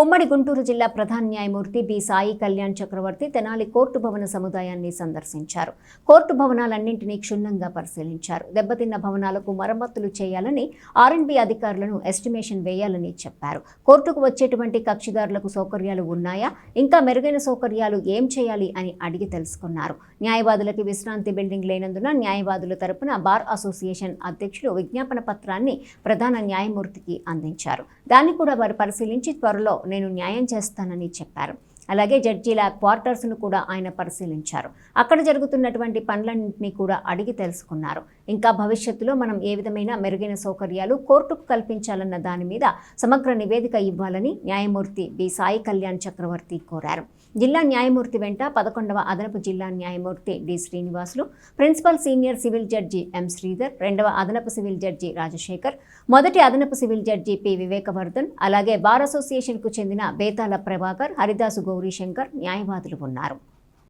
ఉమ్మడి గుంటూరు జిల్లా ప్రధాన న్యాయమూర్తి బి సాయి కళ్యాణ్ చక్రవర్తి తెనాలి కోర్టు భవన సముదాయాన్ని సందర్శించారు. కోర్టు భవనాలన్నింటినీ క్షుణ్ణంగా పరిశీలించారు. దెబ్బతిన్న భవనాలకు మరమ్మతులు చేయాలని, R&B అధికారులను ఎస్టిమేషన్ వేయాలని చెప్పారు. కోర్టుకు వచ్చేటువంటి కక్షిదారులకు సౌకర్యాలు ఉన్నాయా, ఇంకా మెరుగైన సౌకర్యాలు ఏం చేయాలి అని అడిగి తెలుసుకున్నారు. న్యాయవాదులకి విశ్రాంతి బిల్డింగ్ లేనందున న్యాయవాదుల తరపున బార్ అసోసియేషన్ అధ్యక్షులు విజ్ఞాపన పత్రాన్ని ప్రధాన న్యాయమూర్తికి అందించారు. దాన్ని కూడా వారు పరిశీలించి త్వరలో నేను న్యాయం చేస్తానని చెప్పారు. అలాగే జడ్జీల క్వార్టర్స్ను కూడా ఆయన పరిశీలించారు. అక్కడ జరుగుతున్నటువంటి పనులన్నింటినీ కూడా అడిగి తెలుసుకున్నారు. ఇంకా భవిష్యత్తులో మనం ఏ విధమైన మెరుగైన సౌకర్యాలు కోర్టుకు కల్పించాలన్న దాని మీద సమగ్ర నివేదిక ఇవ్వాలని న్యాయమూర్తి బి సాయి కళ్యాణ్ చక్రవర్తి కోరారు. జిల్లా న్యాయమూర్తి వెంట 11వ అదనపు జిల్లా న్యాయమూర్తి D Srinivasulu, principal senior civil judge M Sridhar, 2వ అదనపు సివిల్ జడ్జి రాజశేఖర్, మొదటి అదనపు సివిల్ జడ్జి పి వివేకవర్ధన్, అలాగే బార్ అసోసియేషన్కు చెందిన బేతాల ప్రభాకర్, హరిదాసు గౌరీశంకర్ న్యాయవాదులు ఉన్నారు.